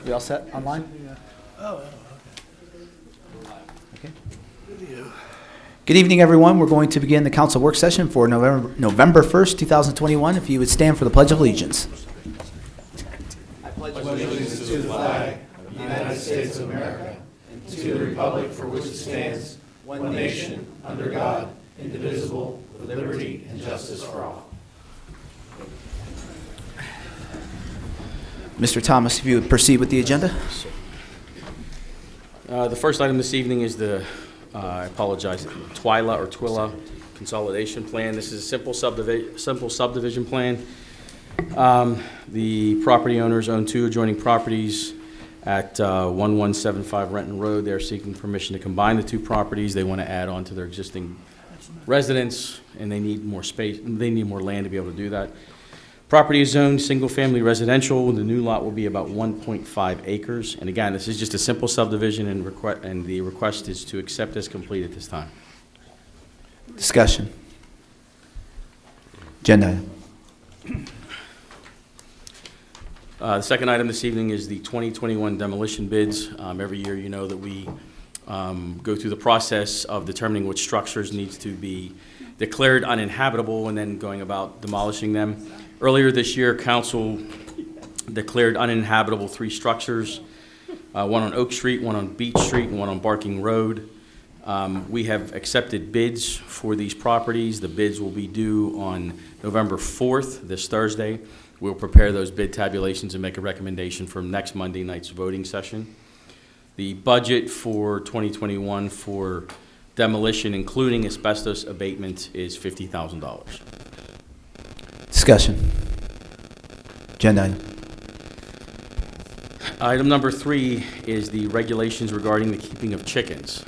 We all set online? Oh, Okay. Good evening, everyone. We're going to begin the council work session for November 1st, 2021. If you would stand for the Pledge of Allegiance. I pledge allegiance to the flag of the United States of America and to the republic for which it stands, one nation, under God, indivisible, with liberty and justice for all. Mr. Thomas, if you would proceed with the agenda. The first item this evening is the, I apologize, Twila consolidation plan. This is a simple subdivision plan. The property owners own two adjoining properties at 1175 Renton Road. They're seeking permission to combine the two properties. They want to add on to their existing residence, and they need more space. They need more land to be able to do that. Property is zoned single-family residential. The new lot will be about 1.5 acres. And again, this is just a simple subdivision, and the request is to accept as complete at this time. Discussion. Agenda item. The second item this evening is the 2021 demolition bids. Every year, you know that we go through the process of determining which structures needs to be declared uninhabitable and then going about demolishing them. Earlier this year, council declared uninhabitable 3 structures, one on Oak Street, one on Beach Street, and one on Barking Road. We have accepted bids for these properties. The bids will be due on November 4th, this Thursday. We'll prepare those bid tabulations and make a recommendation for next Monday night's voting session. The budget for 2021 for demolition, including asbestos abatement, is $50,000. Discussion. Agenda item. Item number 3 is the regulations regarding the keeping of chickens.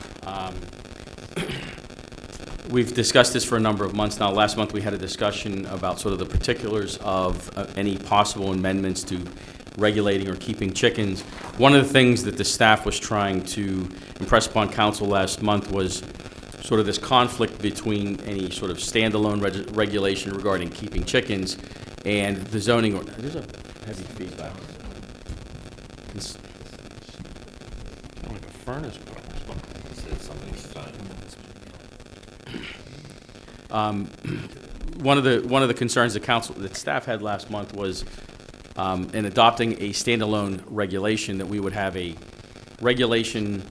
We've discussed this for a number of months now. Last month we had a discussion about sort of the particulars of any possible amendments to regulating or keeping chickens. One of the things that the staff was trying to impress upon council last month was sort of this conflict between any sort of standalone regulation regarding keeping chickens and the zoning. There's a heavy feedback. It's like a furnace. One of the concerns that staff had last month was in adopting a standalone regulation that we would have a regulation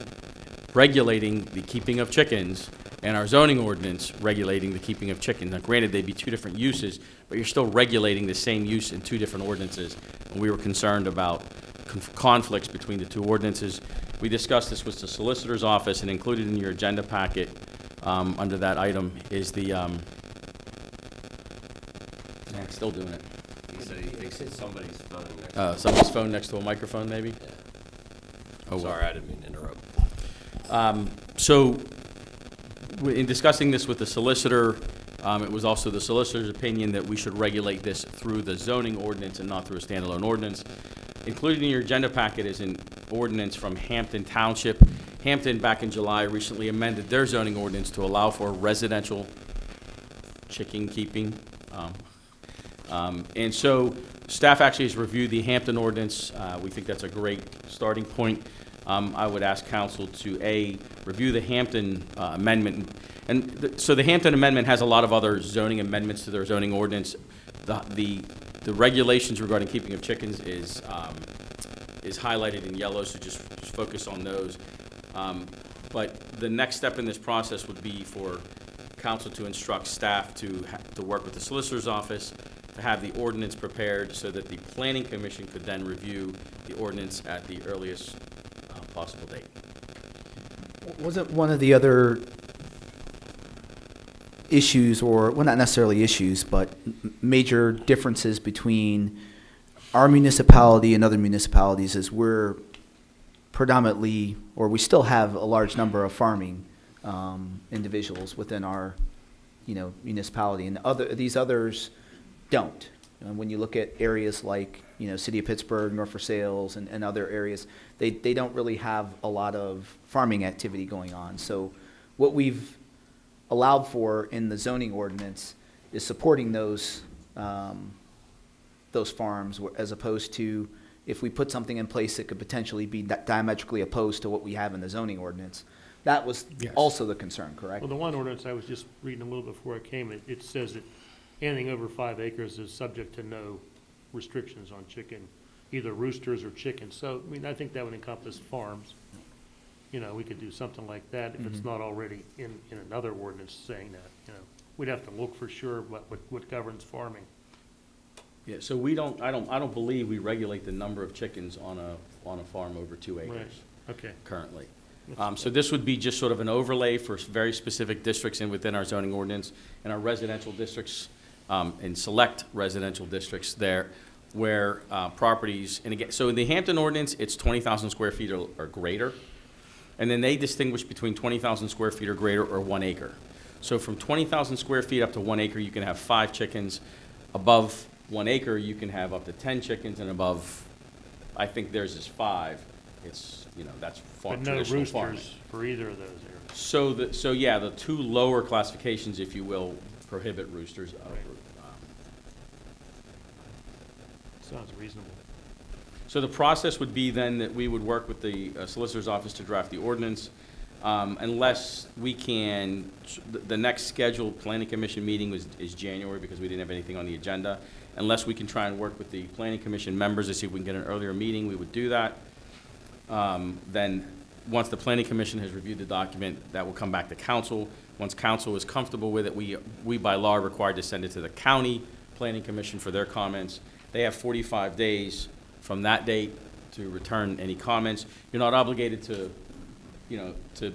regulating the keeping of chickens and our zoning ordinance regulating the keeping of chickens. Now, granted, they'd be 2 different uses, but you're still regulating the same use in 2 different ordinances, and we were concerned about conflicts between the 2 ordinances. We discussed this with the solicitor's office, and included in your agenda packet under that item is the, it's still doing it. They said somebody's phone next Somebody's phone next to a microphone, maybe? Yeah. Oh, well. Sorry, I didn't mean to interrupt. So, in discussing this with the solicitor, it was also the solicitor's opinion that we should regulate this through the zoning ordinance and not through a standalone ordinance. Included in your agenda packet is an ordinance from Hampton Township. Hampton, back in July, recently amended their zoning ordinance to allow for residential chicken keeping. And so staff actually has reviewed the Hampton ordinance. We think that's a great starting point. I would ask council to, A, review the Hampton amendment. And so the Hampton amendment has a lot of other zoning amendments to their zoning ordinance. The regulations regarding keeping of chickens is highlighted in yellow, so just focus on those. But the next step in this process would be for council to instruct staff to work with the solicitor's office to have the ordinance prepared so that the planning commission could then review the ordinance at the earliest possible date. Wasn't one of the other issues, or, well, not necessarily issues, but major differences between our municipality and other municipalities is we're predominantly, or we still have a large number of farming individuals within our, municipality, and these others don't. And when you look at areas like, City of Pittsburgh, North Versailles, and other areas, they don't really have a lot of farming activity going on. So what we've allowed for in the zoning ordinance is supporting those farms, as opposed to if we put something in place that could potentially be diametrically opposed to what we have in the zoning ordinance. That was Yes. also the concern, correct? Well, the one ordinance I was just reading a little before I came, it says that anything over 5 acres is subject to no restrictions on chicken, either roosters or chickens. So, I mean, I think that would encompass farms. You know, we could do something like that if it's not already in another ordinance saying that, you know. We'd have to look for sure what governs farming. Yeah, so I don't believe we regulate the number of chickens on a farm over 2 acres. Right. Okay. Currently. So this would be just sort of an overlay for very specific districts and within our zoning ordinance and our residential districts, and select residential districts there where properties, and again, so in the Hampton ordinance, it's 20,000 square feet or greater. And then they distinguish between 20,000 square feet or greater or 1 acre. So from 20,000 square feet up to 1 acre, you can have 5 chickens. Above 1 acre, you can have up to 10 chickens, and above, I think theirs is 5. It's, you know, that's But no traditional farming. roosters for either of those areas. So yeah, the 2 lower classifications, if you will, prohibit roosters. Sounds reasonable. So the process would be then that we would work with the solicitor's office to draft the ordinance, unless we can, the next scheduled planning commission meeting is January because we didn't have anything on the agenda. Unless we can try and work with the planning commission members to see if we can get an earlier meeting, we would do that. Then, once the planning commission has reviewed the document, that will come back to council. Once council is comfortable with it, we by law are required to send it to the county planning commission for their comments. They have 45 days from that date to return any comments. You're not obligated to, you know, to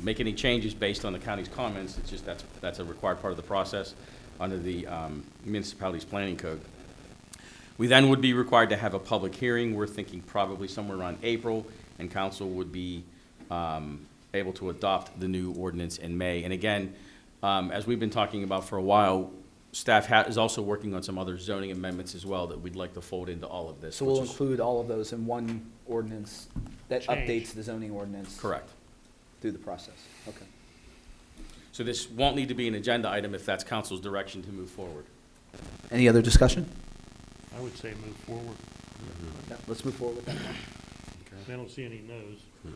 make any changes based on the county's comments. It's just that's a required part of the process under the municipality's planning code. We then would be required to have a public hearing. We're thinking probably somewhere around April, and council would be able to adopt the new ordinance in May. And again, as we've been talking about for a while, staff is also working on some other zoning amendments as well that we'd like to fold into all of this. So we'll which is- include all of those in one ordinance that Change. updates the zoning ordinance. Correct. Through the process, okay. So this won't need to be an agenda item if that's council's direction to move forward. Any other discussion? I would say move forward. Yeah, let's move forward with that. I don't see any no's.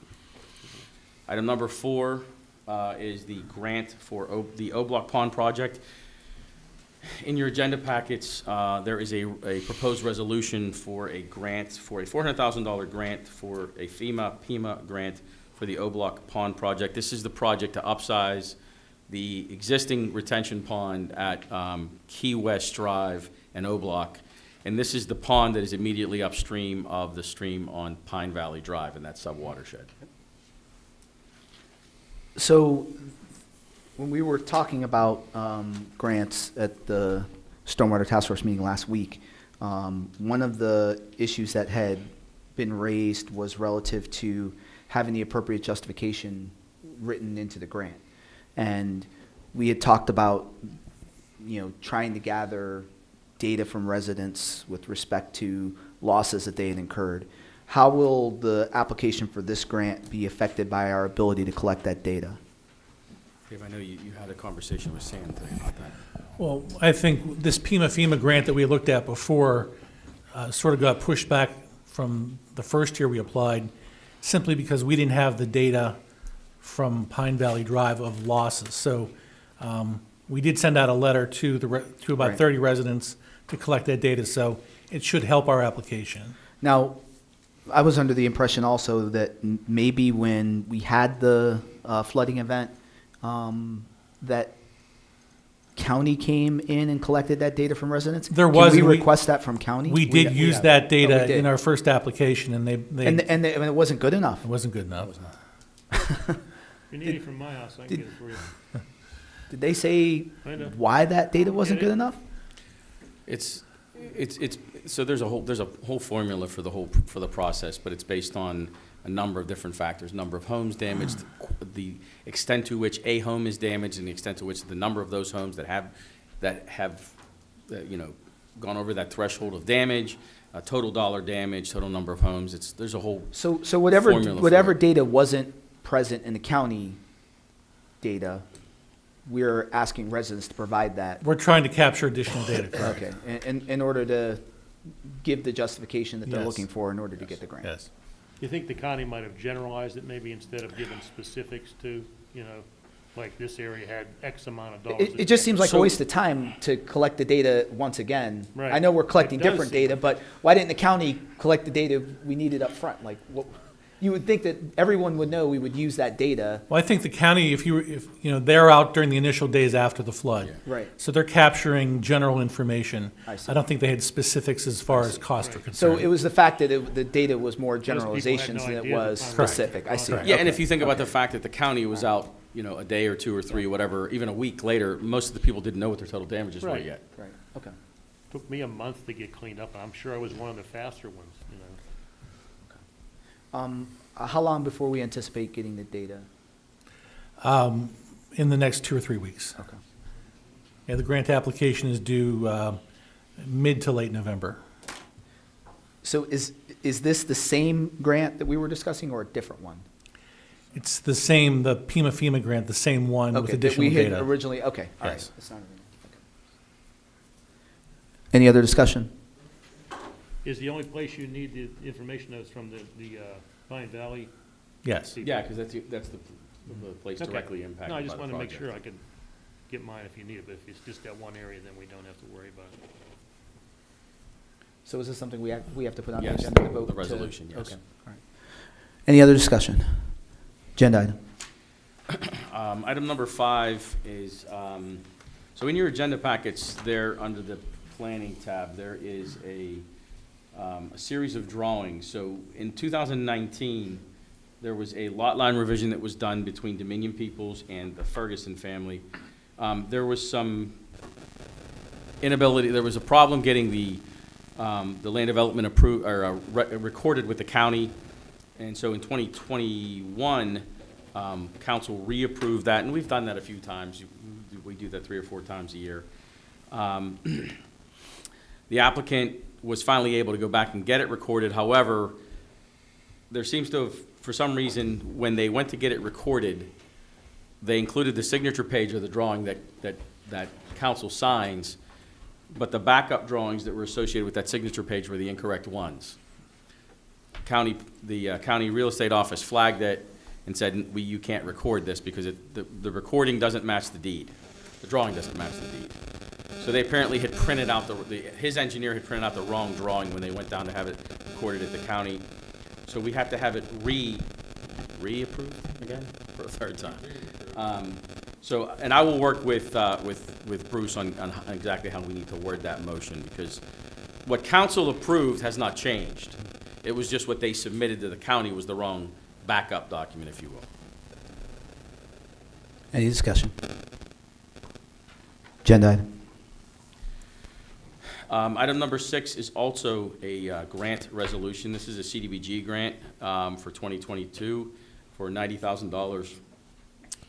Item number 4 is the grant for the O-Block Pond project. In your agenda packets, there is a proposed resolution for a grant, for a $400,000 grant for a FEMA grant for the O-Block Pond project. This is the project to upsize the existing retention pond at Key West Drive and O-Block. And this is the pond that is immediately upstream of the stream on Pine Valley Drive in that sub-watershed. So, when we were talking about grants at the Stormwater Task Force meeting last week, one of the issues that had been raised was relative to having the appropriate justification written into the grant. And we had talked about, you know, trying to gather data from residents with respect to losses that they had incurred. How will the application for this grant be affected by our ability to collect that data? Dave, I know you had a conversation with Sam today about that. Well, I think this FEMA grant that we looked at before sort of got pushed back from the first year we applied, simply because we didn't have the data from Pine Valley Drive of losses. So we did send out a letter to about Right. 30 residents to collect that data, so it should help our application. Now, I was under the impression also that maybe when we had the flooding event, that county came in and collected that data from residents? There was, Can and we we- request that from county? We did use have. that Oh, we data did. in our first application, and And it wasn't good enough? it wasn't good enough. If you need it from my house, I can get it for you. Did they say I know. why that data wasn't Get it? good enough? It's so there's a whole formula for the process, but it's based on a number of different factors: number of homes damaged, the extent to which a home is damaged, and the extent to which the number of those homes that have gone over that threshold of damage, total dollar damage, total number of homes. There's a whole So whatever formula for whatever it. data wasn't present in the county data, we're asking residents to provide that. We're trying to capture additional data, correct? Okay, in order to give the justification that they're Yes. looking for in order to get the grant. Yes. You think the county might have generalized it maybe instead of giving specifics to, like this area had X amount of dollars? It just seems like a So- waste of time to collect the data once again. Right. I know we're collecting It does different seem data, like- but why didn't the county collect the data we needed up front? Like, what, you would think that everyone would know we would use that data. Well, I think the county, they're out during the initial days after the flood. Right. So they're capturing general information. I see. I don't think they had specifics as far as costs are Right. concerned. So it was the fact that the data was more people had no generalizations than it idea at the was time. specific. I see. Correct. Yeah, and if you think about the fact that the county was out, a day or two or three, whatever, even a week later, most of the people didn't know what their total damages were Right. yet. Right, okay. Took me a month to get cleaned up, and I'm sure I was one of the faster ones, How long before we anticipate getting the data? In the next 2 or 3 weeks. Okay. Yeah, the grant application is due mid to late November. So is this the same grant that we were discussing or a different one? It's the same, the FEMA grant, the same one with Okay, that additional we had data. originally, okay, all right. Yes. It's not even- okay. Any other discussion? Is the only place you need the information is from the Pine Valley? Yes. Yeah, because that's the place Okay. directly impacted No, by I the just wanted to make project. sure I could get mine if you need it, but if it's just that one area, then we don't have to worry about it. So is this something we have to put on the Yes, agenda to vote? the resolution, yes. Okay, all right. Any other discussion? Agenda item. Item number 5 is, so in your agenda packets there, under the planning tab, there is a series of drawings. So in 2019, there was a lot line revision that was done between Dominion Peoples and the Ferguson family. There was some inability, there was a problem getting the land development approved, or recorded with the county. And so in 2021, council reapproved that, and we've done that a few times. We do that 3 or 4 times a year. The applicant was finally able to go back and get it recorded. However, there seems to have, for some reason, when they went to get it recorded, they included the signature page of the drawing that council signs, but the backup drawings that were associated with that signature page were the incorrect ones. The county real estate office flagged it and said, you can't record this because the recording doesn't match the deed. The drawing doesn't match the deed. So they apparently had printed out his engineer had printed out the wrong drawing when they went down to have it recorded at the county. So we have to have it reapproved again for a 3rd time. And I will work with Bruce on exactly how we need to word that motion, because what council approved has not changed. It was just what they submitted to the county was the wrong backup document, if you will. Any discussion? Agenda item. Item number 6 is also a grant resolution. This is a CDBG grant for 2022 for $90,000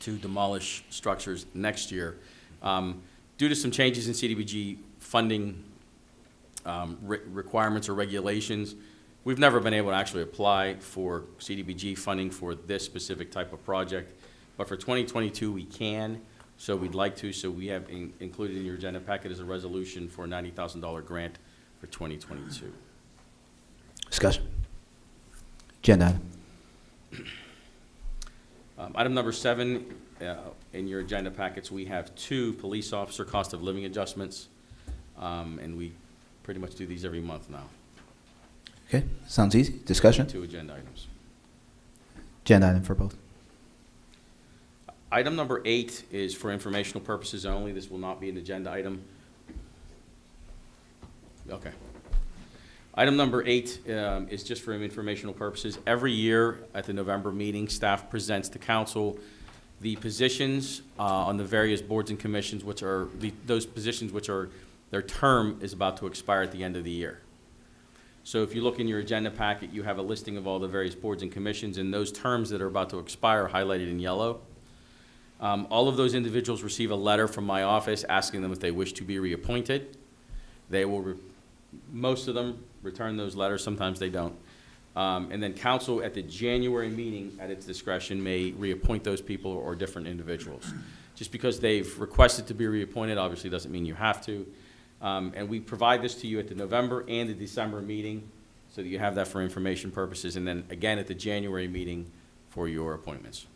to demolish structures next year. Due to some changes in CDBG funding requirements or regulations, we've never been able to actually apply for CDBG funding for this specific type of project. But for 2022, we can. So we'd like to, so we have included in your agenda packet as a resolution for a $90,000 grant for 2022. Discussion. Agenda item. Item number 7, in your agenda packets, we have 2 police officer cost of living adjustments, and we pretty much do these every month now. Okay, sounds easy. Discussion. 2 agenda items. Agenda item for both. Item number 8 is for informational purposes only. This will not be an agenda item. Okay. Item number 8 is just for informational purposes. Every year at the November meeting, staff presents to council the positions on the various boards and commissions, which are those positions which are their term is about to expire at the end of the year. So if you look in your agenda packet, you have a listing of all the various boards and commissions, and those terms that are about to expire are highlighted in yellow. All of those individuals receive a letter from my office asking them if they wish to be reappointed. They will, most of them return those letters, sometimes they don't. And then council at the January meeting at its discretion may reappoint those people or different individuals. Just because they've requested to be reappointed obviously doesn't mean you have to. And we provide this to you at the November and the December meeting, so that you have that for information purposes, and then again at the January meeting for your appointments.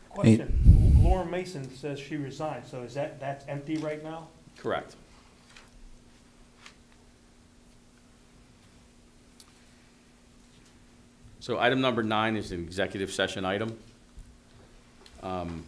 Question, Laura Mason says she resigned, so that's empty right now? Correct. So item number 9 is an executive session item. Item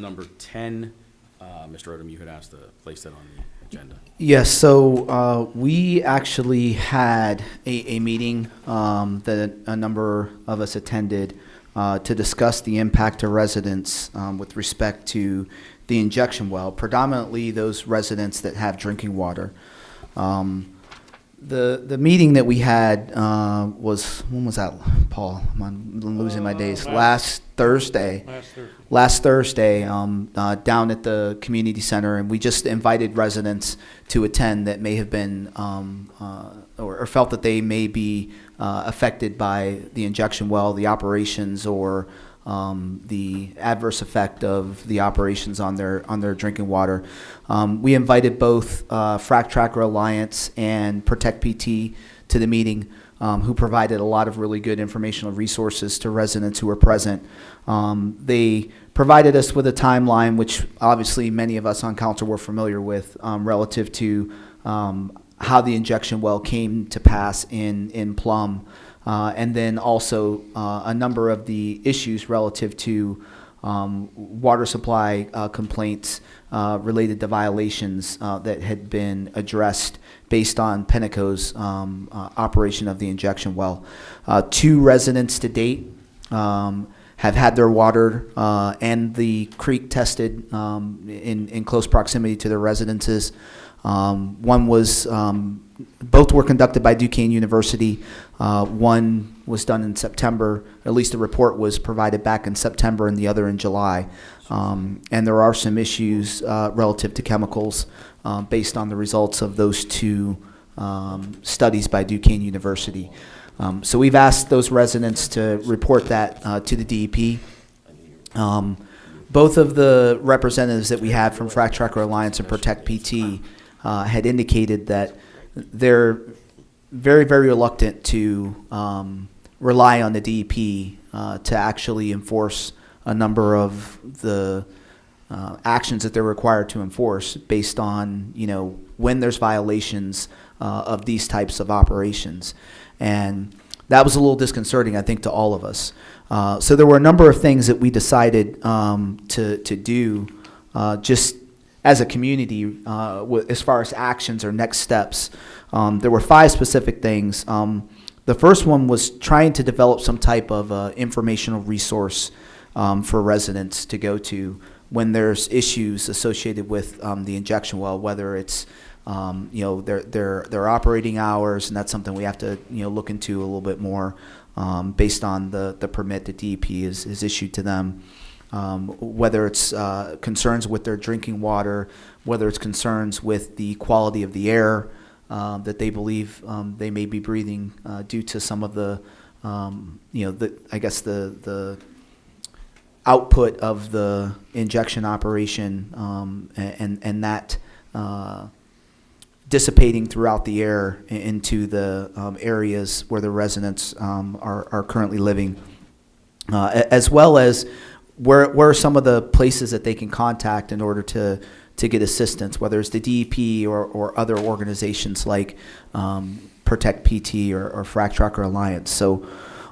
number 10, Mr. Odom, you had asked to place that on the agenda. Yes, so we actually had a meeting that a number of us attended to discuss the impact to residents with respect to the injection well, predominantly those residents that have drinking water. The meeting that we had was, when was that, Paul? I'm losing my days. Last Thursday. Last Thursday, down at the community center, and we just invited residents to attend that may have been or felt that they may be affected by the injection well, the operations, or the adverse effect of the operations on their drinking water. We invited both Frac Tracker Alliance and Protect PT to the meeting, who provided a lot of really good informational resources to residents who were present. They provided us with a timeline, which obviously many of us on council were familiar with, relative to how the injection well came to pass in Plum, and then also a number of the issues relative to water supply complaints related to violations that had been addressed based on Penteco's operation of the injection well. 2 residents to date have had their water and the creek tested in close proximity to their residences. One was, both were conducted by Duquesne University. One was done in September, at least the report was provided back in September, and the other in July. And there are some issues relative to chemicals based on the results of those 2 studies by Duquesne University. So we've asked those residents to report that to the DEP. Both of the representatives that we had from Frac Tracker Alliance and Protect PT had indicated that they're very, very reluctant to rely on the DEP to actually enforce a number of the actions that they're required to enforce based on, when there's violations of these types of operations. And that was a little disconcerting, I think, to all of us. So there were a number of things that we decided to do just as a community as far as actions or next steps. There were 5 specific things. The first one was trying to develop some type of informational resource for residents to go to when there's issues associated with the injection well, whether it's their operating hours, and that's something we have to look into a little bit more based on the permit that DEP is issued to them. Whether it's concerns with their drinking water, whether it's concerns with the quality of the air that they believe they may be breathing due to some of the output of the injection operation and that dissipating throughout the air into the areas where the residents are currently living, as well as where are some of the places that they can contact in order to get assistance, whether it's the DEP or other organizations like Protect PT or Frac Tracker Alliance. So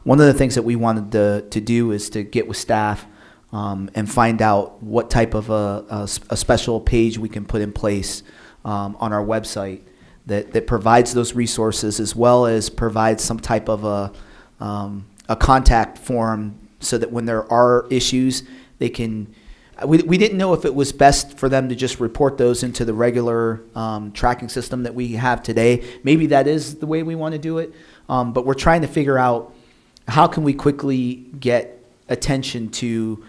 one of the things that we wanted to do is to get with staff and find out what type of a special page we can put in place on our website that provides those resources, as well as provides some type of a contact form so that when there are issues, they can. We didn't know if it was best for them to just report those into the regular tracking system that we have today. Maybe that is the way we want to do it, but we're trying to figure out how can we quickly get attention to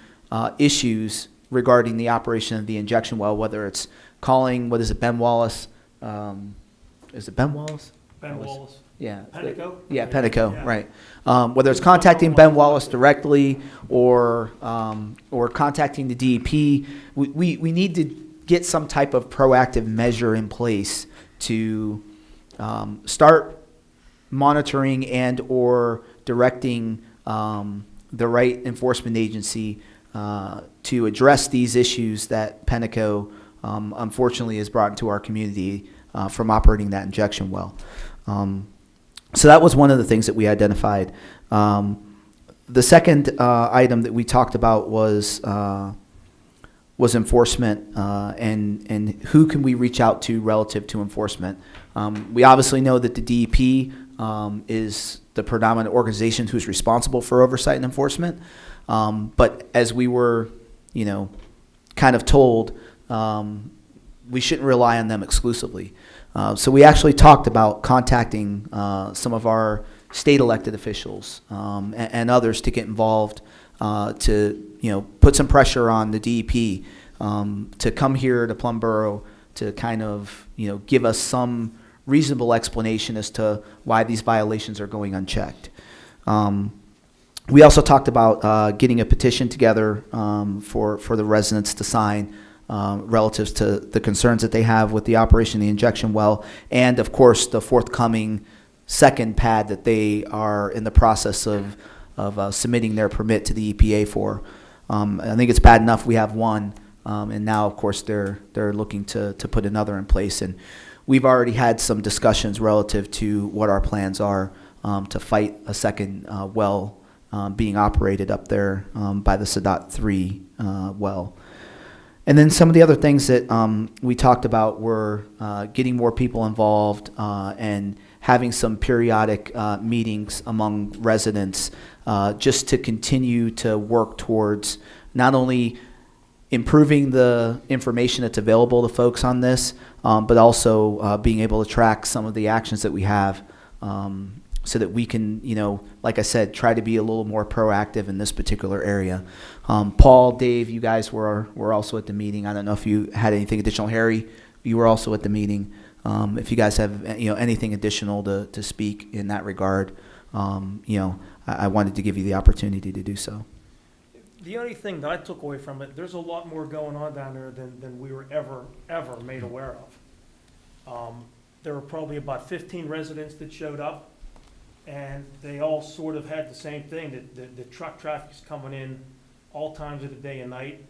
issues regarding the operation of the injection well, whether it's calling, what is it, Ben Wallace? Is it Ben Wallace? Ben Wallace. Yeah. Penico? Yeah, Penico, Yeah. right. Whether it's contacting Ben Wallace directly or contacting the DEP, we need to get some type of proactive measure in place to start monitoring and or directing the right enforcement agency to address these issues that Penico unfortunately has brought into our community from operating that injection well. So that was one of the things that we identified. The second item that we talked about was enforcement and who can we reach out to relative to enforcement. We obviously know that the DEP is the predominant organization who's responsible for oversight and enforcement. But as we were, kind of told, we shouldn't rely on them exclusively. So we actually talked about contacting some of our state elected officials and others to get involved to put some pressure on the DEP to come here to Plum Boro to kind of give us some reasonable explanation as to why these violations are going unchecked. We also talked about getting a petition together for the residents to sign relative to the concerns that they have with the operation of the injection well, and of course the forthcoming second pad that they are in the process of submitting their permit to the EPA for. I think it's bad enough we have one, and now of course they're looking to put another in place, and we've already had some discussions relative to what our plans are to fight a second well being operated up there by the Sadat 3 well. And then some of the other things that we talked about were getting more people involved and having some periodic meetings among residents just to continue to work towards not only improving the information that's available to folks on this, but also being able to track some of the actions that we have so that we can, like I said, try to be a little more proactive in this particular area. Paul, Dave, you guys were also at the meeting. I don't know if you had anything additional. Harry, you were also at the meeting. If you guys have anything additional to speak in that regard, I wanted to give you the opportunity to do so. The only thing that I took away from it, there's a lot more going on down there than we were ever made aware of. There were probably about 15 residents that showed up, and they all sort of had the same thing, that the truck traffic's coming in all times of the day and night.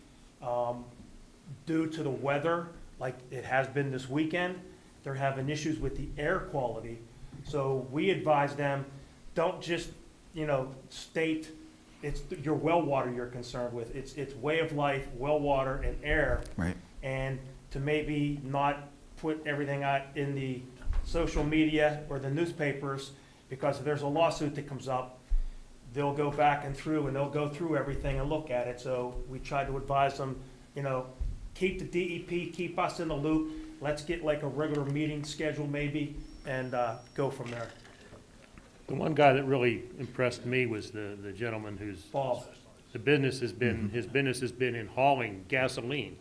Due to the weather, like it has been this weekend, they're having issues with the air quality. So we advise them, don't just, state it's your well water you're concerned with. It's way of life, well water, and air. Right. And to maybe not put everything out in the social media or the newspapers, because if there's a lawsuit that comes up, they'll go back and they'll go through everything and look at it. So we try to advise them, keep the DEP, keep us in the loop. Let's get like a regular meeting schedule maybe, and go from there. The one guy that really impressed me was the gentleman whose Bob. his business has been in hauling gasoline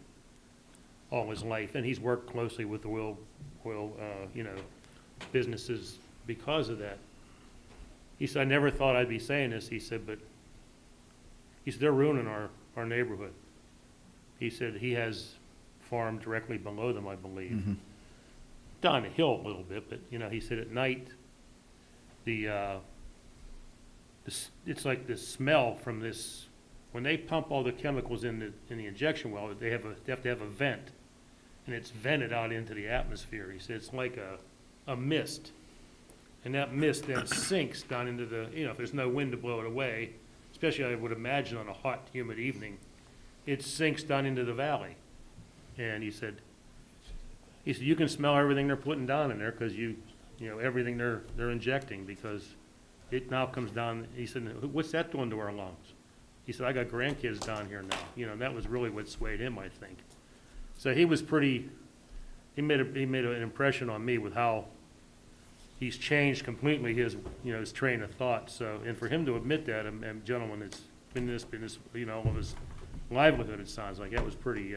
all his life, and he's worked closely with the oil businesses because of that. He said, I never thought I'd be saying this, he said, but they're ruining our neighborhood. He said he has farm directly below them, I believe. Mm-hmm. Down the hill a little bit, but he said at night, it's like the smell from this, when they pump all the chemicals in the injection well, they have to have a vent, and it's vented out into the atmosphere. He said it's like a mist. And that mist then sinks down into if there's no wind to blow it away, especially I would imagine on a hot, humid evening, it sinks down into the valley. And he said, you can smell everything they're putting down in there because everything they're injecting, because it now comes down. He said, what's that doing to our lungs? He said, I got grandkids down here now. And that was really what swayed him, I think. So he was he made an impression on me with how he's changed completely his train of thought. So, and for him to admit that, a gentleman that's been in this business, all of his livelihood, it sounds like, that was pretty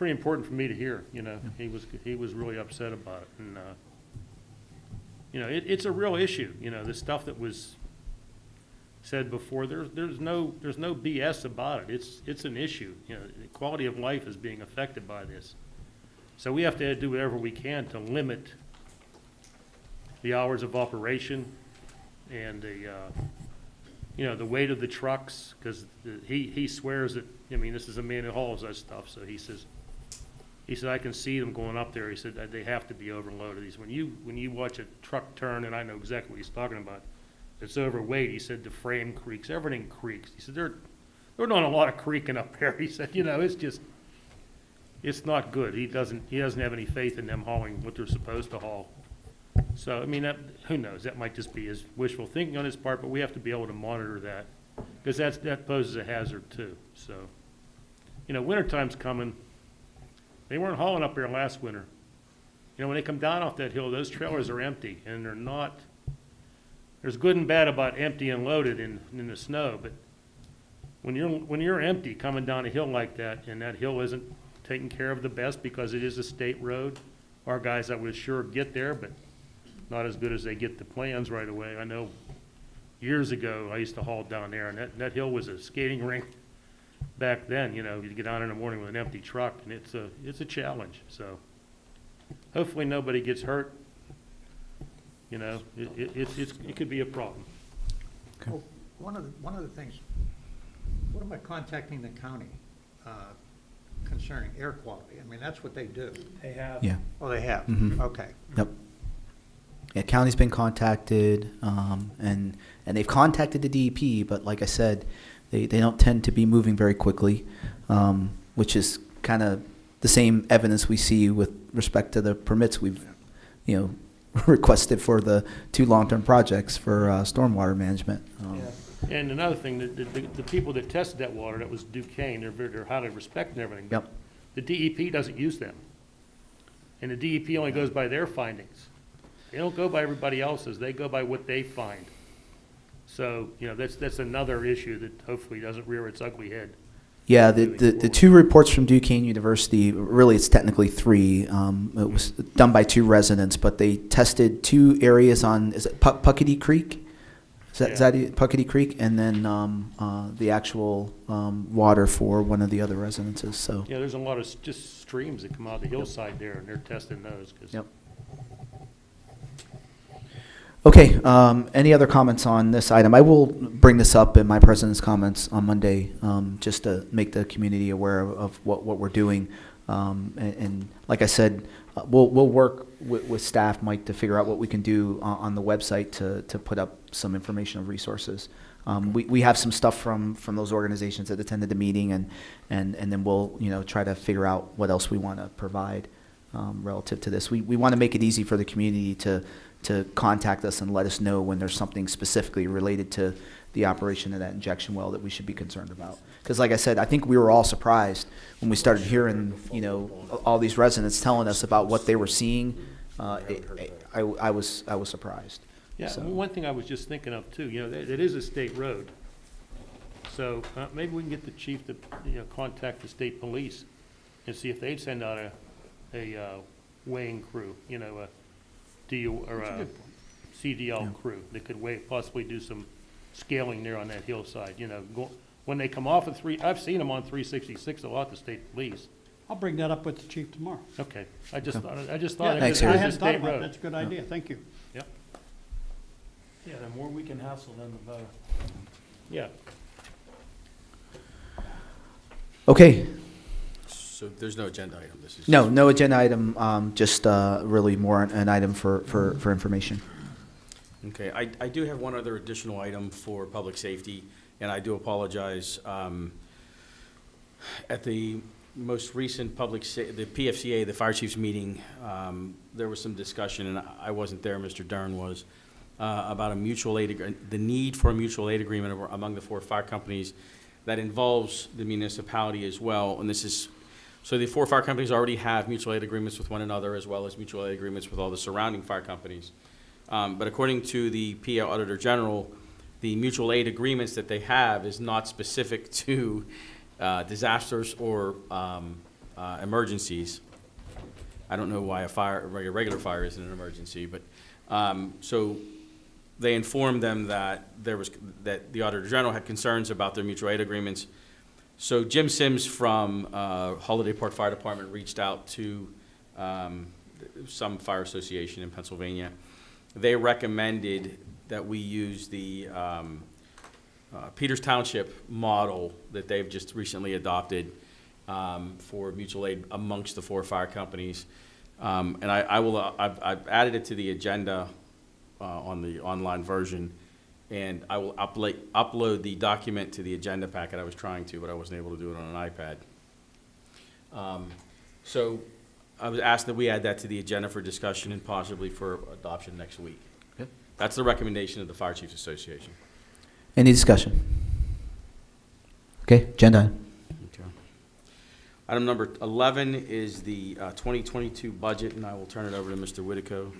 important for me to hear. He was really upset about it, and You know, it's a real issue, you know, the stuff that was said before, there's no BS about it. It's an issue, you know, the quality of life is being affected by this. So we have to do whatever we can to limit the hours of operation and the, you know, the weight of the trucks, because he swears that, I mean, this is a man who hauls that stuff, so he said, I can see them going up there. He said that they have to be overloaded. He said, when you watch a truck turn, and I know exactly what he's talking about, it's overweight. He said the frame creaks, everything creaks. He said they're doing a lot of creaking up there. He said, you know, it's not good. He doesn't have any faith in them hauling what they're supposed to haul. So, I mean, who knows? That might just be his wishful thinking on his part, but we have to be able to monitor that, because that poses a hazard too. So, you know, wintertime's coming. They weren't hauling up there last winter. You know, when they come down off that hill, those trailers are empty, and they're not, there's good and bad about empty and loaded in the snow, but when you're empty coming down a hill like that, and that hill isn't taken care of the best because it is a state road, our guys, I would sure get there, but not as good as they get the plans right away. I know years ago, I used to haul down there, and that hill was a skating rink back then. You know, you get down in the morning with an empty truck, and it's a challenge. So hopefully nobody gets hurt. You know, it could be a problem. Well, one of the things, what am I contacting the county concerning air quality? I mean, that's what they do. They have. Yeah. Oh, they have? Mhm. Okay. Yep. Yeah, county's been contacted, and they've contacted the DEP, but like I said, they don't tend to be moving very quickly, which is kind of the same evidence we see with respect to the permits we've, you know, requested for the 2 long-term projects for stormwater management. Yeah. And another thing, the people that tested that water, that was Duquesne, they're highly respected and everything. Yep. The DEP doesn't use them. And the DEP only goes by their findings. They don't go by everybody else's, they go by what they find. So, you know, that's another issue that hopefully doesn't rear its ugly head. Yeah, the 2 reports from Duquesne University, really it's technically 3. It was done by 2 residents, but they tested 2 areas on, is it Puckety Creek? Is that it? Puckety Creek? And then the actual water for one of the other residences, so. Yeah, there's a lot of just streams that come out of the hillside there, and they're testing those. 'Cause Yep. Okay, any other comments on this item? I will bring this up in my president's comments on Monday, just to make the community aware of what we're doing. And like I said, we'll work with staff, Mike, to figure out what we can do on the website to put up some informational resources. We have some stuff from those organizations that attended the meeting, and then we'll, you know, try to figure out what else we want to provide relative to this. We want to make it easy for the community to contact us and let us know when there's something specifically related to the operation of that injection well that we should be concerned about. Because like I said, I think we were all surprised when we started hearing, you know, all these residents telling us about what they were seeing. I was surprised. Yeah, So- one thing I was just thinking of too, you know, it is a state road. So maybe we can get the chief to, you know, contact the state police and see if they'd send out a weighing crew, you know, a DU or a CDL crew that could possibly do some scaling there on that hillside, you know. When they come off of I've seen them on 366 a lot, the state police. I'll bring that up with the chief tomorrow. Okay, I just thought Yeah, Thanks, it Harry. is I a hadn't thought state about it. road. That's a good idea. Thank you. Yep, Yeah, the more we can hassle them, the better. yeah. Okay, So there's no agenda item, this is. no agenda item, just really more an item for information. Okay, I do have one other additional item for public safety, and I do apologize. At the most recent the PFCA, the fire chiefs meeting, there was some discussion, and I wasn't there, Mr. Dern was, about the need for a mutual aid agreement among the 4 fire companies that involves the municipality as well. And this is, so the 4 fire companies already have mutual aid agreements with one another, as well as mutual aid agreements with all the surrounding fire companies. But according to the PA Auditor General, the mutual aid agreements that they have is not specific to disasters or emergencies. I don't know why a regular fire isn't an emergency, but, so they informed them that that the Auditor General had concerns about their mutual aid agreements. So Jim Sims from Holiday Park Fire Department reached out to some fire association in Pennsylvania. They recommended that we use the Peters Township model that they've just recently adopted for mutual aid amongst the 4 fire companies. And I've added it to the agenda on the online version, and I will upload the document to the agenda packet. I was trying to, but I wasn't able to do it on an iPad. So I was asked that we add that to the agenda for discussion and possibly for adoption next week. Okay. That's the recommendation of the Fire Chiefs Association. Any discussion? Okay, agenda item. Okay. Item number 11 is the 2022 budget, and I will turn it over to Mr. Whitaco.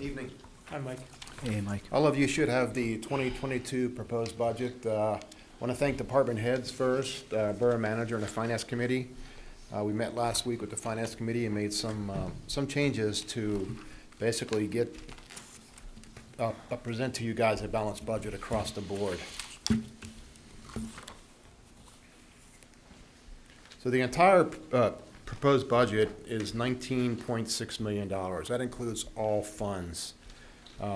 Evening. Hi, Mike. Hey, Mike. All of you should have the 2022 proposed budget. Want to thank department heads first, Borough Manager and the Finance Committee. We met last week with the Finance Committee and made some changes to basically get, present to you guys a balanced budget across the board. So the entire proposed budget is $19.6 million. That includes all funds.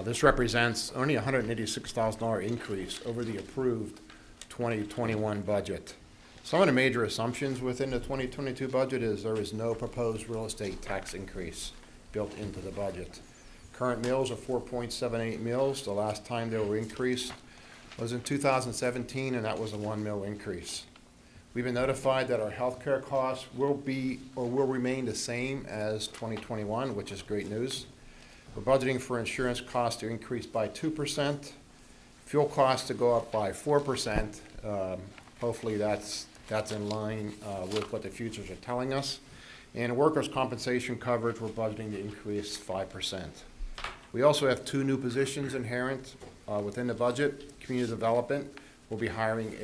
This represents only a $186,000 increase over the approved 2021 budget. Some of the major assumptions within the 2022 budget is there is no proposed real estate tax increase built into the budget. Current mills are 4.78 mills. The last time they were increased was in 2017, and that was a 1 mil increase. We've been notified that our healthcare costs will be or will remain the same as 2021, which is great news. We're budgeting for insurance costs to increase by 2%, fuel costs to go up by 4%. Hopefully that's in line with what the futures are telling us. And workers' compensation coverage, we're budgeting to increase 5%. We also have 2 new positions inherent within the budget. Community development, we'll be hiring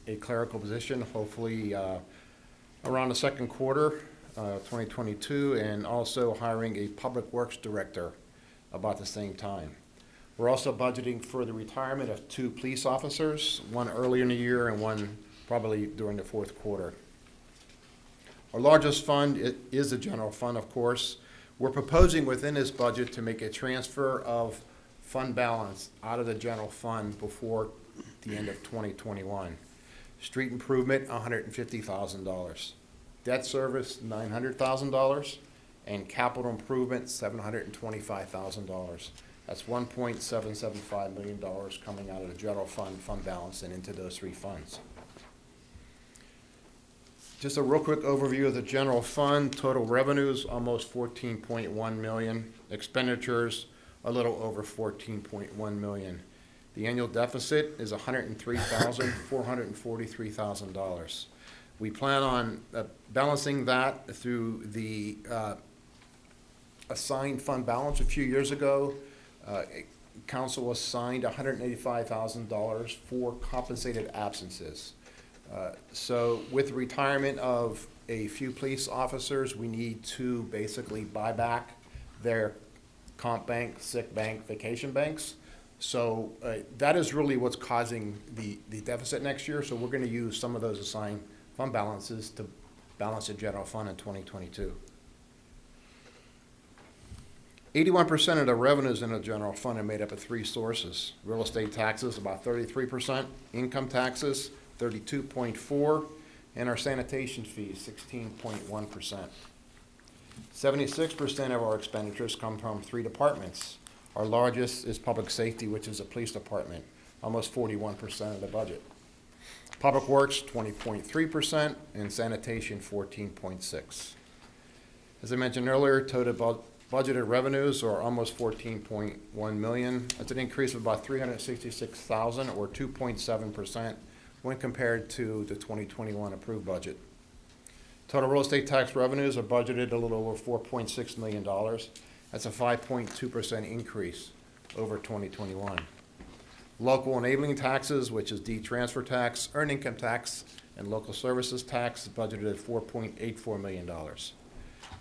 a clerical position, hopefully around the second quarter, 2022, and also hiring a public works director about the same time. We're also budgeting for the retirement of 2 police officers, one early in the year and one probably during the fourth quarter. Our largest fund is the general fund, of course. We're proposing within this budget to make a transfer of fund balance out of the general fund before the end of 2021. Street improvement, $150,000. Debt service, $900,000. And capital improvement, $725,000. That's $1.775 million coming out of the general fund balance, and into those 3 funds. Just a real quick overview of the general fund. Total revenues, almost $14.1 million. Expenditures, a little over $14.1 million. The annual deficit is $103,443,000. We plan on balancing that through the assigned fund balance. A few years ago, council assigned $185,000 for compensated absences. So with the retirement of a few police officers, we need to basically buy back their comp bank, sick bank, vacation banks. So that is really what's causing the deficit next year. So we're going to use some of those assigned fund balances to balance the general fund in 2022. 81% of the revenues in the general fund are made up of 3 sources. Real estate taxes, about 33%, income taxes, 32.4%, and our sanitation fees, 16.1%. 76% of our expenditures come from 3 departments. Our largest is public safety, which is the police department, almost 41% of the budget. Public works, 20.3%, and sanitation, 14.6%. As I mentioned earlier, total budgeted revenues are almost $14.1 million. That's an increase of about $366,000 or 2.7% when compared to the 2021 approved budget. Total real estate tax revenues are budgeted a little over $4.6 million. That's a 5.2% increase over 2021. Local enabling taxes, which is D transfer tax, earned income tax, and local services tax, is budgeted at $4.84 million.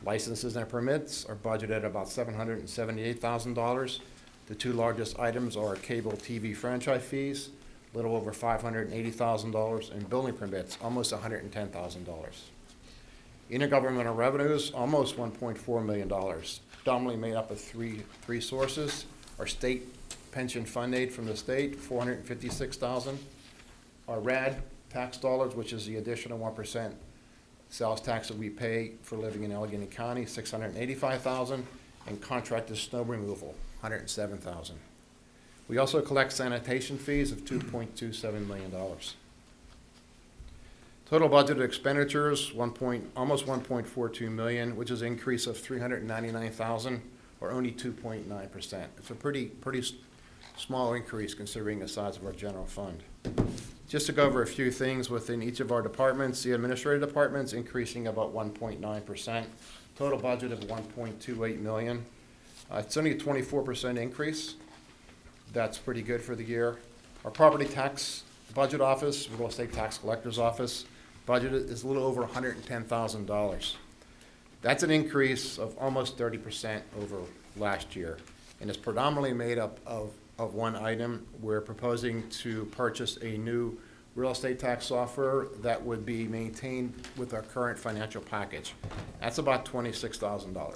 Licenses and permits are budgeted at about $778,000. The two largest items are cable TV franchise fees, a little over $580,000, and building permits, almost $110,000. Intergovernmental revenues, almost $1.4 million, predominantly made up of three sources. Our state pension fund aid from the state, $456,000. Our RAD tax dollars, which is the additional 1% sales tax that we pay for living in Allegheny County, $685,000, and contracted snow removal, $107,000. We also collect sanitation fees of $2.27 million. Total budgeted expenditures, almost $1.42 million, which is an increase of $399,000, or only 2.9%. It's a pretty small increase considering the size of our general fund. Just to go over a few things within each of our departments, the administrative department's increasing about 1.9%. Total budget of $1.28 million. It's only a 24% increase. That's pretty good for the year. Our property tax budget office, real estate tax collector's office, budget is a little over $110,000. That's an increase of almost 30% over last year, and it's predominantly made up of one item. We're proposing to purchase a new real estate tax software that would be maintained with our current financial package. That's about $26,000.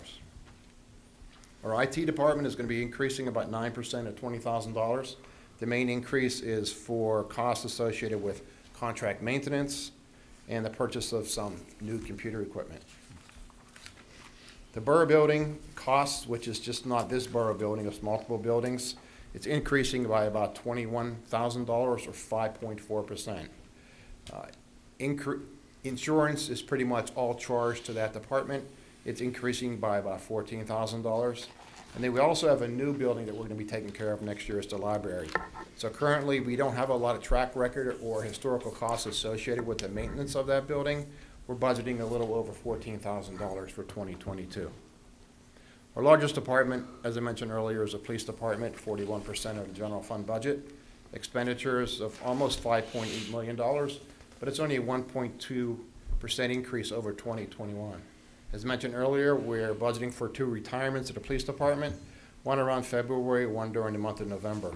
Our IT department is going to be increasing about 9% at $20,000. The main increase is for costs associated with contract maintenance and the purchase of some new computer equipment. The borough building costs, which is just not this borough building, it's multiple buildings, it's increasing by about $21,000 or 5.4%. Insurance is pretty much all charged to that department. It's increasing by about $14,000. And then we also have a new building that we're going to be taking care of next year. It's the library. So currently, we don't have a lot of track record or historical costs associated with the maintenance of that building. We're budgeting a little over $14,000 for 2022. Our largest department, as I mentioned earlier, is the police department, 41% of the general fund budget. Expenditures of almost $5.8 million, but it's only a 1.2% increase over 2021. As mentioned earlier, we're budgeting for 2 retirements at the police department, one around February, one during the month of November.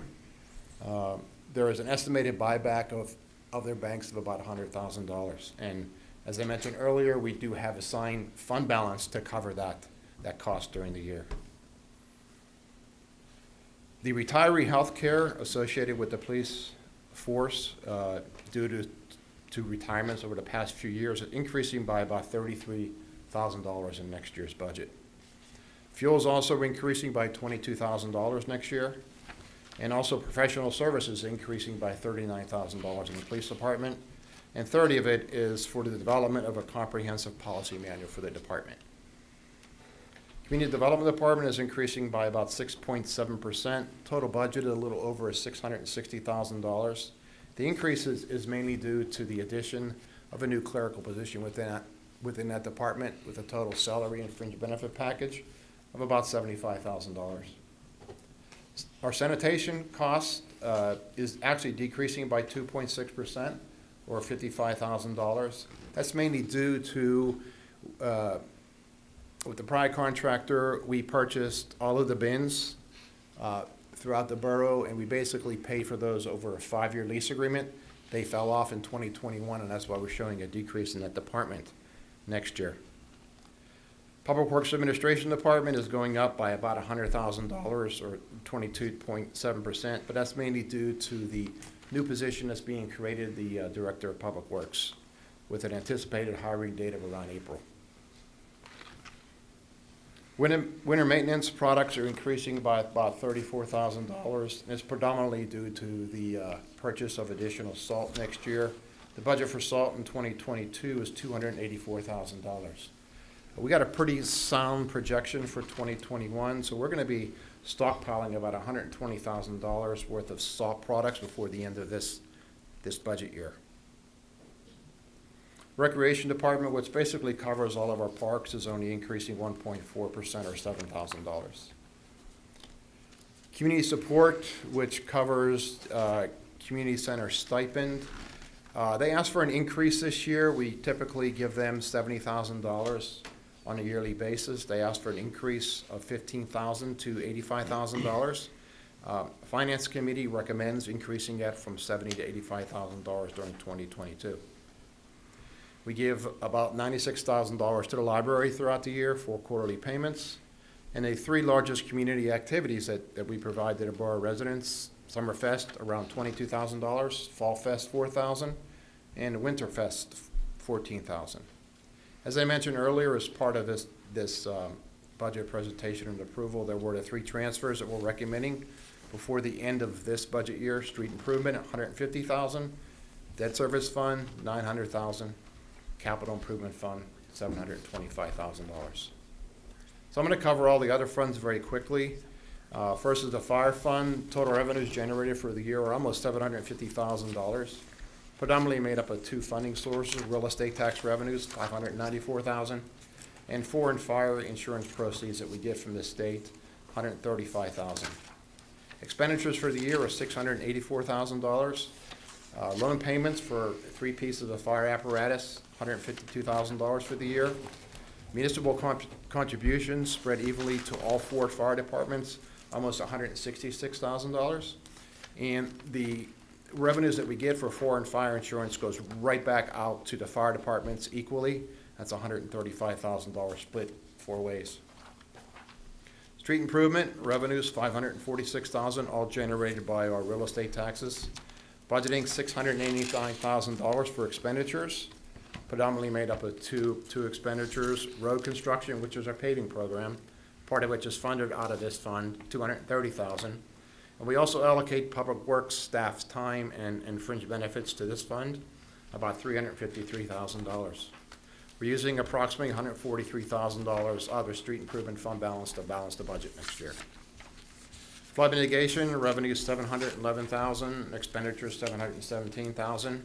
There is an estimated buyback of their banks of about $100,000. And as I mentioned earlier, we do have assigned fund balance to cover that cost during the year. The retiree health care associated with the police force due to retirements over the past few years is increasing by about $33,000 in next year's budget. Fuel is also increasing by $22,000 next year, and also professional services increasing by $39,000 in the police department, and 30 of it is for the development of a comprehensive policy manual for the department. Community Development Department is increasing by about 6.7%. Total budget a little over $660,000. The increase is mainly due to the addition of a new clerical position within that department with a total salary and fringe benefit package of about $75,000. Our sanitation cost is actually decreasing by 2.6% or $55,000. That's mainly due to with the prior contractor, we purchased all of the bins throughout the borough, and we basically paid for those over a 5-year lease agreement. They fell off in 2021, and that's why we're showing a decrease in that department next year. Public Works Administration Department is going up by about $100,000 or 22.7%, but that's mainly due to the new position that's being created, the Director of Public Works, with an anticipated hiring date of around April. Winter maintenance products are increasing by about $34,000. It's predominantly due to the purchase of additional salt next year. The budget for salt in 2022 is $284,000. We got a pretty sound projection for 2021, so we're going to be stockpiling about $120,000 worth of salt products before the end of this budget year. Recreation Department, which basically covers all of our parks, is only increasing 1.4% or $7,000. Community support, which covers community center stipend. They asked for an increase this year. We typically give them $70,000 on a yearly basis. They asked for an increase of $15,000 to $85,000. Finance Committee recommends increasing that from $70,000 to $85,000 during 2022. We give about $96,000 to the library throughout the year for quarterly payments. And the three largest community activities that we provide to the borough residents: Summerfest, around $22,000, Fall Fest, $4,000, and Winterfest, $14,000. As I mentioned earlier, as part of this budget presentation and approval, there were the three transfers that we're recommending before the end of this budget year: street improvement, $150,000, debt service fund, $900,000, capital improvement fund, $725,000. So I'm going to cover all the other funds very quickly. First is the fire fund. Total revenues generated for the year are almost $750,000, predominantly made up of two funding sources: real estate tax revenues, $594,000, and foreign fire insurance proceeds that we get from the state, $135,000. Expenditures for the year are $684,000. Loan payments for three pieces of fire apparatus, $152,000 for the year. Municipal contributions spread evenly to all four fire departments, almost $166,000. And the revenues that we get for foreign fire insurance goes right back out to the fire departments equally. That's $135,000 split four ways. Street improvement revenues, $546,000, all generated by our real estate taxes. Budgeting $689,000 for expenditures, predominantly made up of two expenditures: road construction, which is our paving program, part of which is funded out of this fund, $230,000. And we also allocate public works staff's time and fringe benefits to this fund, about $353,000. We're using approximately $143,000 out of the street improvement fund balance to balance the budget next year. Flood mitigation, revenue $711,000, expenditures $717,000.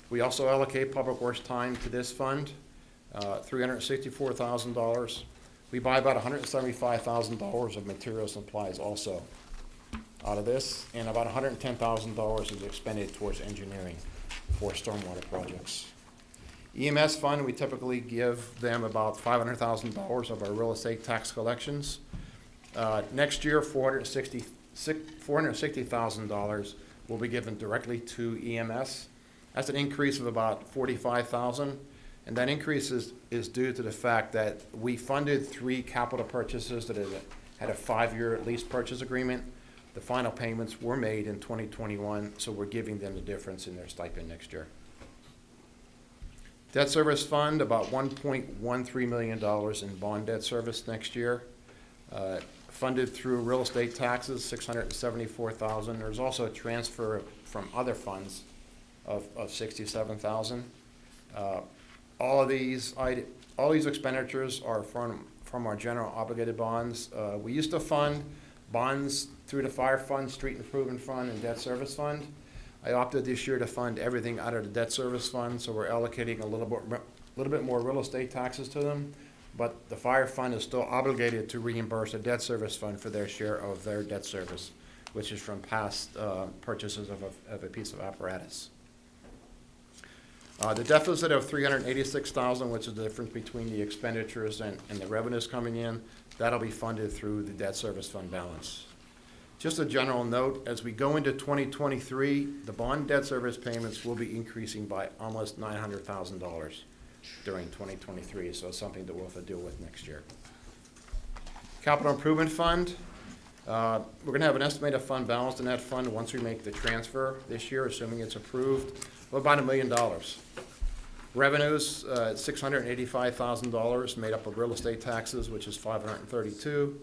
We also allocate public works time to this fund, $364,000. We buy about $175,000 of materials and supplies also out of this, and about $110,000 is expended towards engineering for stormwater projects. EMS fund, we typically give them about $500,000 of our real estate tax collections. Next year, $460,000 will be given directly to EMS. That's an increase of about $45,000, and that increase is due to the fact that we funded three capital purchases that had a 5-year lease purchase agreement. The final payments were made in 2021, so we're giving them the difference in their stipend next year. Debt service fund, about $1.13 million in bond debt service next year. Funded through real estate taxes, $674,000. There's also a transfer from other funds of $67,000. All these expenditures are from our general obligated bonds. We used to fund bonds through the fire fund, street improvement fund, and debt service fund. I opted this year to fund everything out of the debt service fund, so we're allocating a little bit more real estate taxes to them. But the fire fund is still obligated to reimburse the debt service fund for their share of their debt service, which is from past purchases of a piece of apparatus. The deficit of $386,000, which is the difference between the expenditures and the revenues coming in, that'll be funded through the debt service fund balance. Just a general note, as we go into 2023, the bond debt service payments will be increasing by almost $900,000 during 2023, so it's something that we'll have to deal with next year. Capital Improvement Fund, we're going to have an estimated fund balance in that fund once we make the transfer this year, assuming it's approved, of about $1 million. Revenues, $685,000, made up of real estate taxes, which is $532,000.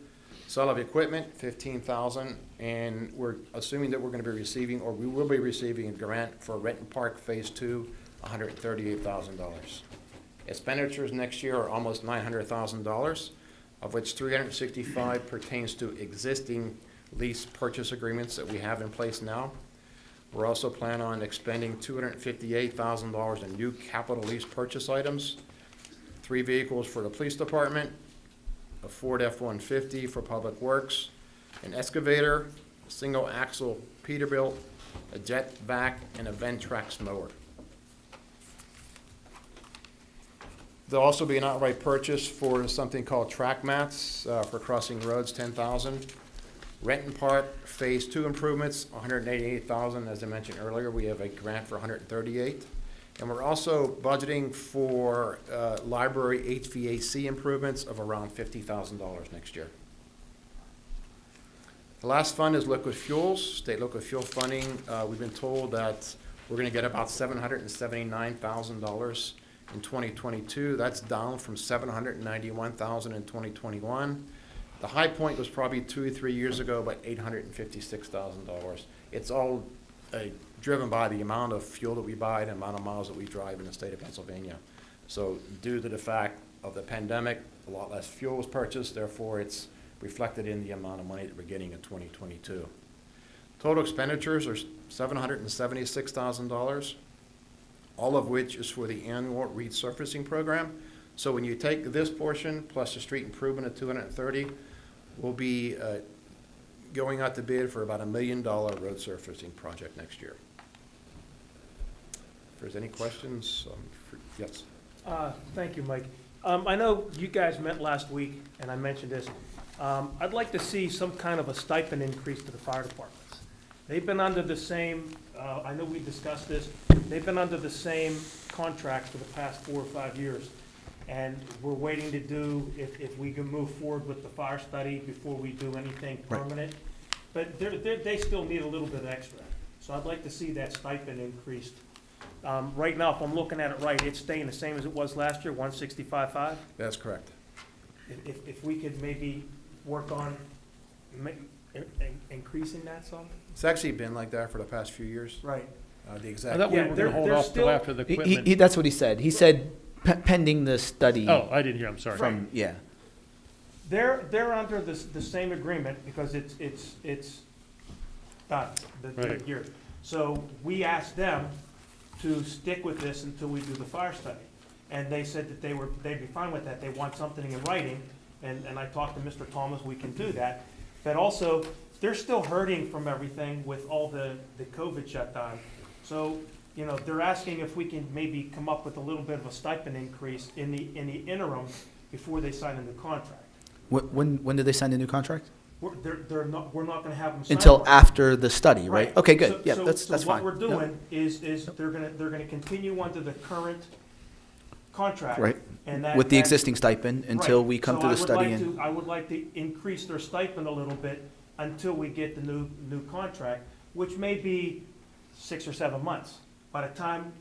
Sale of equipment, $15,000, and we're assuming that we're going to be receiving, or we will be receiving, a grant for Renton Park Phase 2, $138,000. Expenditures next year are almost $900,000, of which $365,000 pertains to existing lease purchase agreements that we have in place now. We're also planning on expending $258,000 in new capital lease purchase items, 3 vehicles for the police department, a Ford F-150 for Public Works, an excavator, a single axle Peterbilt, a jet vac, and a Ventrax mower. There'll also be an outright purchase for something called track mats for crossing roads, 10,000. Rent and Park Phase 2 improvements, 188,000. As I mentioned earlier, we have a grant for 138. And we're also budgeting for library HVAC improvements of around $50,000 next year. The last fund is liquid fuels, state liquid fuel funding. We've been told that we're going to get about $779,000 in 2022. That's down from $791,000 in 2021. The high point was probably 2 or 3 years ago, about $856,000. It's all driven by the amount of fuel that we buy and the amount of miles that we drive in the state of Pennsylvania. So due to the fact of the pandemic, a lot less fuel was purchased, therefore it's reflected in the amount of money that we're getting in 2022. Total expenditures are $776,000, all of which is for the annual resurfacing program. So when you take this portion plus the street improvement of $230, we'll be going out to bid for about $1 million road surfacing project next year. If there's any questions, yes. Thank you, Mike. I know you guys met last week, and I mentioned this. I'd like to see some kind of a stipend increase to the fire departments. They've been under the same, I know we discussed this, they've been under the same contract for the past 4 or 5 years. And we're waiting to do, if we can move forward with the fire study before we do anything permanent. But they still need a little bit extra. So I'd like to see that stipend increased. Right now, if I'm looking at it right, it's staying the same as it was last year, 165.5. That's correct. If we could maybe work on increasing that some? It's actually been like that for the past few years. Right. The I exact. thought we Yeah, were they're- gonna hold they're off till still- after the equipment. That's what he said. He said pending the study. Oh, I didn't hear, I'm sorry. From, yeah. They're under the same agreement because it's done, the Right. year. So we asked them to stick with this until we do the fire study. And they said that they'd be fine with that. They want something in writing. And I talked to Mr. Thomas, we can do that. But also, they're still hurting from everything with all the COVID shutdown. So, they're asking if we can maybe come up with a little bit of a stipend increase in the interim before they sign a new contract. When did they sign the new contract? We're not gonna have them sign. Until one. after the study, right? Okay, good. So- Yeah, so- that's So fine. what we're doing is they're gonna continue under the current contract. Right. And that. With the that- existing stipend until Right. we come So through I the would study like and. to- I would like to increase their stipend a little bit until we get the new contract, which may be 6 or 7 months. By the time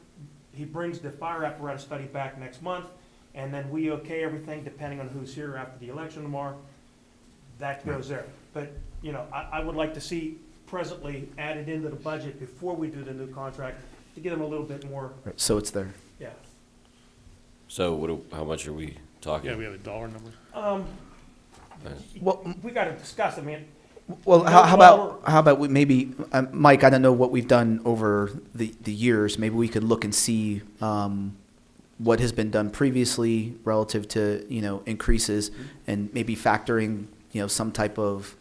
he brings the fire apparatus study back next month, and then we okay everything, depending on who's here after the election tomorrow, that goes there. But, I would like to see presently added into the budget before we do the new contract to give them a little bit more, Right, so it's there. yeah. So how much are we talking? Yeah, we have a dollar number. Well, We gotta discuss, I mean, Well, You know, how about we maybe, Mike, I don't know what we've done over the years. Maybe we could look and see what has been done previously relative to, increases and maybe factoring, some type of,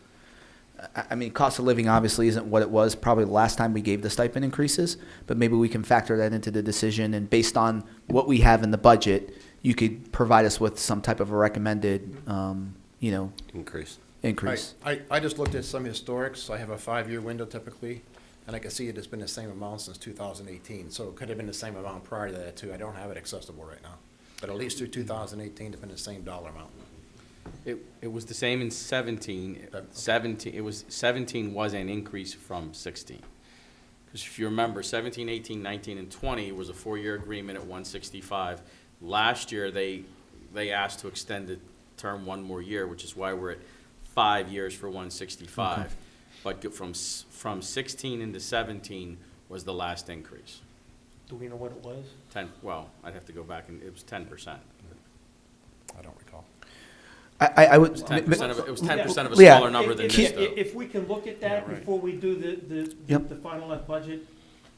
I mean, cost of living obviously isn't what it was probably the last time we gave the stipend increases, but maybe we can factor that into the decision, and based on what we have in the budget, you could provide us with some type of a recommended, Increase. increase. I just looked at some historics. I have a 5-year window typically, and I can see it has been the same amount since 2018. So it could have been the same amount prior to that too. I don't have it accessible right now. But at least through 2018, it's been the same dollar amount. It was the same in 17. 17 was an increase from 16. Because if you remember, 17, 18, 19, and 20 was a 4-year agreement at 165. Last year, they asked to extend the term 1 more year, which is why we're at 5 years for 165. Okay. But from 16 into 17 was the last increase. do we know what it was? I'd have to go back, and it was 10%. I don't recall. I would. It was 10% of a Yeah. smaller number than If- this, if- though. If we can look at that Yeah, right. before we do Yep. the finalized budget,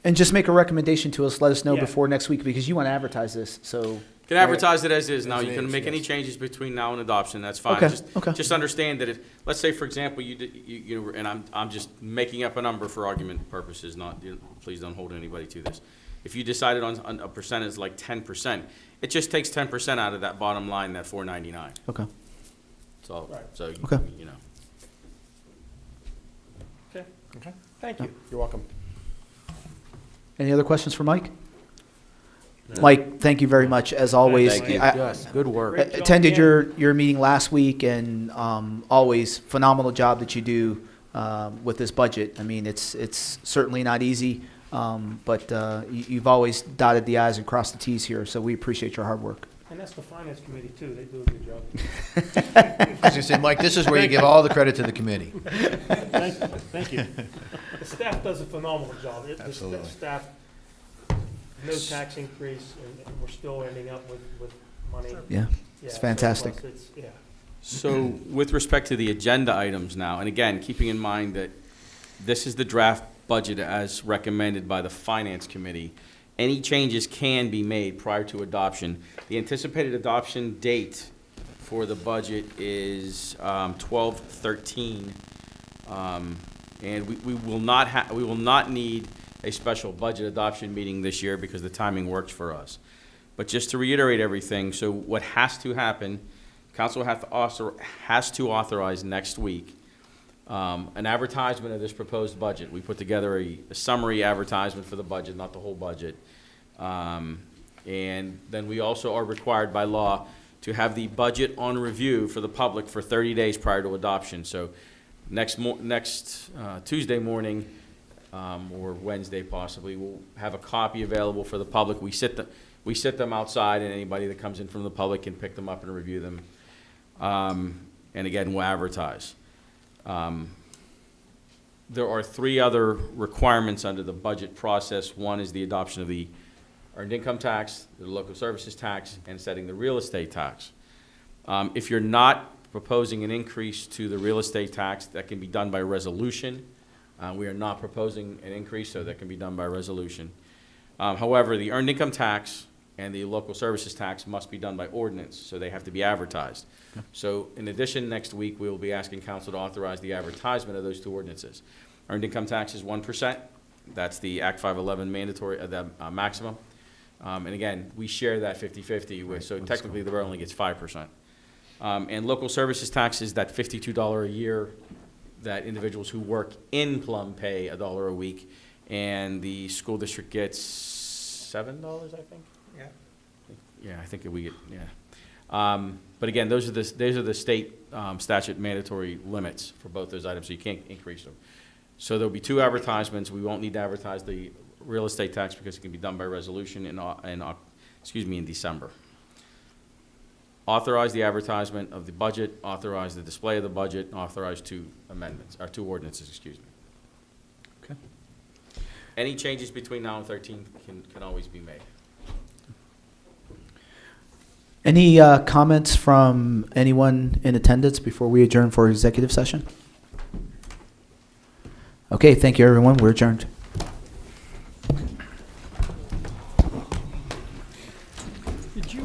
And just make a recommendation to us, let us know Yeah. before next week, because you want to advertise this, so Can advertise it as is. Now, As you it can is, make any yes. changes between now and adoption, that's fine. Okay, Just- okay. Just understand that let's say, for example, and I'm just making up a number for argument purposes, not, please don't hold anybody to this. If you decided on a percentage like 10%, it just takes 10% out of that bottom line, that $4.99. Okay. So, Right. so, Okay. you know. Okay, Okay. thank you. You're welcome. Any other questions for Mike? Mike, thank you very much, as always. Thank you. I- Yes, good work. Great job attended again. your meeting last week, and always phenomenal job that you do with this budget. I mean, it's certainly not easy, but you've always dotted the i's and crossed the t's here, so we appreciate your hard work. And that's the finance committee too, they do a good job. I was gonna say, Mike, this is where you give all the credit to the committee. Thank you. The staff does a phenomenal job. The Absolutely. staff, no tax increase, and we're still ending up with money. Yeah, Yeah, it's fantastic. surplus. Yeah. So with respect to the agenda items now, and again, keeping in mind that this is the draft budget as recommended by the Finance Committee, any changes can be made prior to adoption. The anticipated adoption date for the budget is 12/13. And we will not need a special budget adoption meeting this year because the timing works for us. But just to reiterate everything, so what has to happen, council has to authorize next week an advertisement of this proposed budget. We put together a summary advertisement for the budget, not the whole budget. And then we also are required by law to have the budget on review for the public for 30 days prior to adoption. So next Tuesday morning, or Wednesday possibly, we'll have a copy available for the public. We sit them outside, and anybody that comes in from the public can pick them up and review them. And again, we'll advertise. There are three other requirements under the budget process. One is the adoption of the earned income tax, the local services tax, and setting the real estate tax. If you're not proposing an increase to the real estate tax, that can be done by resolution. We are not proposing an increase, so that can be done by resolution. However, the earned income tax and the local services tax must be done by ordinance, so they have to be advertised. So in addition, next week, we will be asking council to authorize the advertisement of those two ordinances. Earned income tax is 1%. That's the Act 511 mandatory, the maximum. And again, we share that 50/50, so technically the borough only gets 5%. And local services tax is that $52 a year that individuals who work in Plum pay $1 a week, and the school district gets $7, I think? Yeah. Yeah, I think we get, yeah. But again, those are the state statute mandatory limits for both those items, so you can't increase them. So there'll be two advertisements. We won't need to advertise the real estate tax because it can be done by resolution in December. Authorize the advertisement of the budget, authorize the display of the budget, authorize two ordinances, excuse me. Okay. Any changes between now and 13 can always be made. Any comments from anyone in attendance before we adjourn for executive session? Okay, thank you, everyone. We're adjourned. Did you,